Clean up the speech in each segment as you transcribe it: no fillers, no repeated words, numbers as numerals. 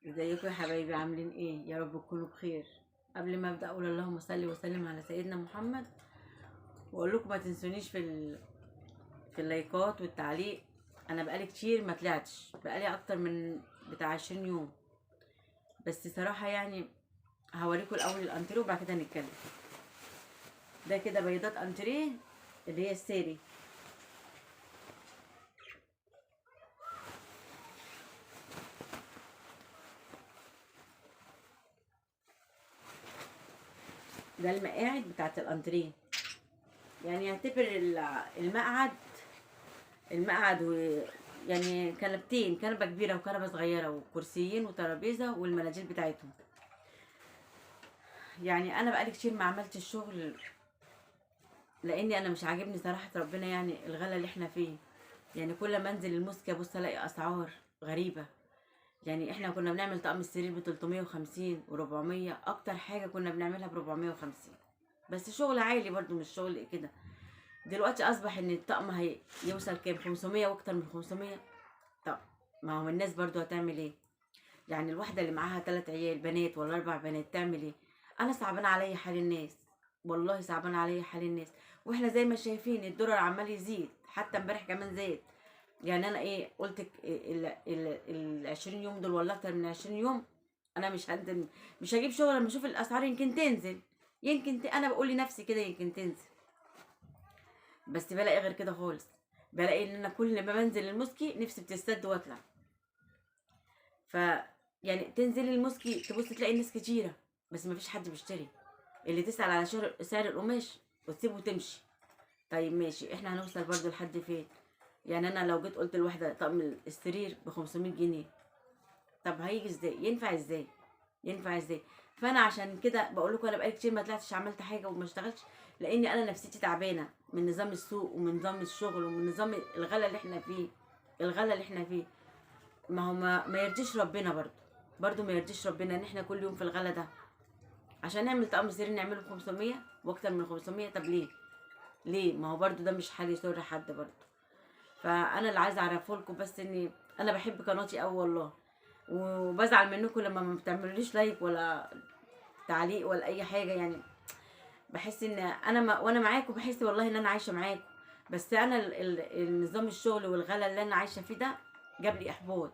ازيكم يا حبايبي، عاملين ايه؟ يا رب تكونوا بخير. قبل ما ابدا اقول اللهم صل وسلم على سيدنا محمد، واقول لكم ما تنسونيش في اللايكات والتعليق. انا بقالي كتير ما طلعتش، بقالي اكتر من بتاع 20 يوم. بس صراحه يعني هوريكم الاول الانتريه وبعد كده هنتكلم. ده كده بيضات انتريه اللي هي الساري. ده المقاعد بتاعت الانتريه، يعني اعتبر المقعد المقعد يعني كنبتين، كنبة كبيرة وكنبة صغيرة وكرسيين وترابيزة والمناديل بتاعتهم. يعني انا بقالي كتير ما عملتش الشغل، لاني انا مش عاجبني صراحة ربنا، يعني الغلا اللي احنا فيه. يعني كل ما انزل المسكة ابص الاقي اسعار غريبة. يعني احنا كنا بنعمل طقم السرير ب 350 و400، اكتر حاجة كنا بنعملها ب 450. بس شغل عالي برضو، مش شغل كده. دلوقتي اصبح ان الطقم هيوصل كام؟ 500 واكتر من 500. طب ما هو الناس برضو هتعمل ايه؟ يعني الواحدة اللي معاها 3 عيال بنات ولا 4 بنات تعمل ايه؟ انا صعبان عليا حال الناس، والله صعبان عليا حال الناس. واحنا زي ما شايفين الدولار عمال يزيد، حتى امبارح كمان زاد. يعني انا ايه قلت ال 20 يوم دول ولا اكتر من 20 يوم، انا مش هندم، مش هجيب شغل لما اشوف الاسعار يمكن تنزل. انا بقول لنفسي كده يمكن تنزل. بس بلاقي غير كده خالص. بلاقي ان انا كل ما بنزل المسكي نفسي بتسد واطلع. ف يعني تنزلي المسكي تبص تلاقي الناس كتيرة، بس مفيش حد بيشتري. اللي تسأل على سعر القماش وتسيبه وتمشي. طيب ماشي، احنا هنوصل برضو لحد فين؟ يعني انا لو جيت قلت لواحدة طقم السرير ب 500 جنيه، طب هيجي ازاي؟ ينفع ازاي؟ ينفع ازاي؟ فانا عشان كده بقول لكم انا بقالي كتير ما طلعتش عملت حاجه وما اشتغلتش، لاني انا نفسيتي تعبانه من نظام السوق ومن نظام الشغل ومن نظام الغلا اللي احنا فيه. الغلا اللي احنا فيه، ما هو ما يرضيش ربنا برضو ما يرضيش ربنا ان احنا كل يوم في الغلا ده. عشان نعمل طقم سرير نعمله ب 500 واكتر من 500. طب ليه؟ ليه؟ ما هو برضو ده مش حال يسر حد برضو. فانا اللي عايزه اعرفه لكم بس اني انا بحب قناتي قوي والله. وبزعل منكم لما ما بتعملوليش لايك ولا تعليق ولا اي حاجه. يعني بحس ان انا وانا معاكم بحس والله ان انا عايشه معاكم. بس انا النظام الشغل والغلا اللي انا عايشه فيه ده جاب لي احباط،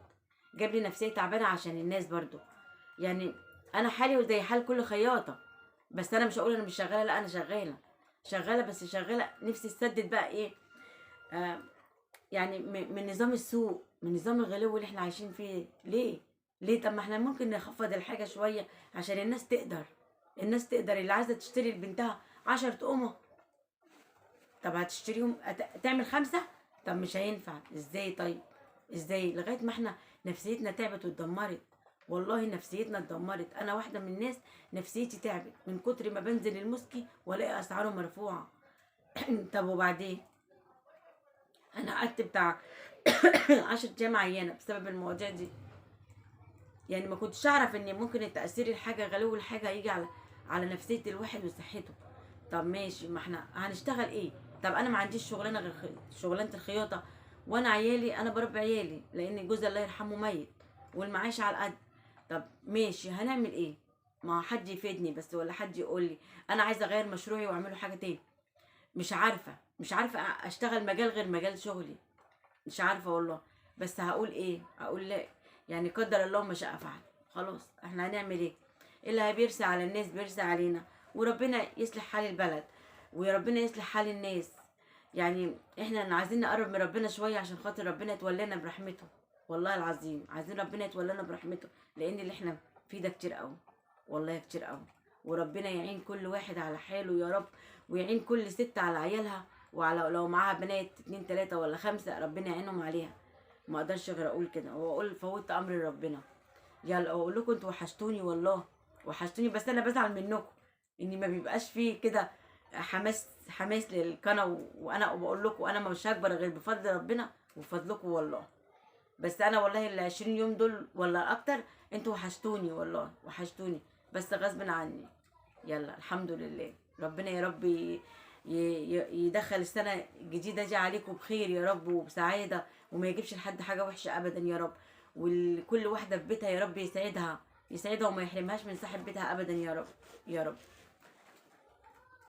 جاب لي نفسيه تعبانه عشان الناس برضو. يعني انا حالي زي حال كل خياطه. بس انا مش هقول انا مش شغاله، لا انا شغاله. شغاله بس شغاله نفسي تسدد بقى ايه. آه يعني من نظام السوق، من نظام الغلو اللي احنا عايشين فيه. ليه؟ ليه؟ طب ما احنا ممكن نخفض الحاجه شويه عشان الناس تقدر. الناس تقدر، اللي عايزه تشتري لبنتها 10 قمة، طب هتشتريهم تعمل 5. طب مش هينفع ازاي؟ طيب ازاي؟ لغايه ما احنا نفسيتنا تعبت واتدمرت. والله نفسيتنا اتدمرت. انا واحده من الناس نفسيتي تعبت من كتر ما بنزل المسكي والاقي اسعاره مرفوعه. طب وبعدين؟ انا قعدت بتاع 10 ايام عيانه بسبب المواضيع دي. يعني ما كنتش اعرف ان ممكن التاثير الحاجه غلو الحاجه يجي على نفسيه الواحد وصحته. طب ماشي، ما احنا هنشتغل ايه؟ طب انا ما عنديش شغلانه غير شغلانه الخياطه. وانا عيالي انا بربي عيالي لان جوزي الله يرحمه ميت، والمعاش على القد. طب ماشي، هنعمل ايه؟ ما حد يفيدني بس ولا حد يقول لي. انا عايزه اغير مشروعي واعمله حاجه تاني. مش عارفه اشتغل مجال غير مجال شغلي. مش عارفه والله. بس هقول ايه؟ اقول لا. يعني قدر الله ما شاء فعل. خلاص احنا هنعمل ايه؟ اللي بيرسى على الناس بيرسى علينا. وربنا يصلح حال البلد، وربنا يصلح حال الناس. يعني احنا عايزين نقرب من ربنا شويه عشان خاطر ربنا يتولانا برحمته. والله العظيم عايزين ربنا يتولانا برحمته، لان اللي احنا فيه ده كتير قوي. والله كتير قوي. وربنا يعين كل واحد على حاله يا رب، ويعين كل ست على عيالها، وعلى لو معاها بنات 2 3 ولا 5 ربنا يعينهم عليها. ما اقدرش غير اقول كده واقول فوت امر ربنا. يلا اقول لكم انتوا وحشتوني والله. وحشتوني، بس انا بزعل منكم ان ما بيبقاش فيه كده حماس للقناه. وانا بقول لكم انا مش هكبر غير بفضل ربنا وفضلكم والله. بس انا والله ال 20 يوم دول ولا اكتر انتوا وحشتوني والله وحشتوني، بس غصب عني. يلا الحمد لله. ربنا يا رب يدخل السنة الجديدة دي عليكم بخير يا رب وبسعادة، وما يجيبش لحد حاجة وحشة أبدا يا رب. وكل واحدة في بيتها يا رب يسعدها، يسعدها وما يحرمهاش من صاحب بيتها أبدا يا رب، يا رب.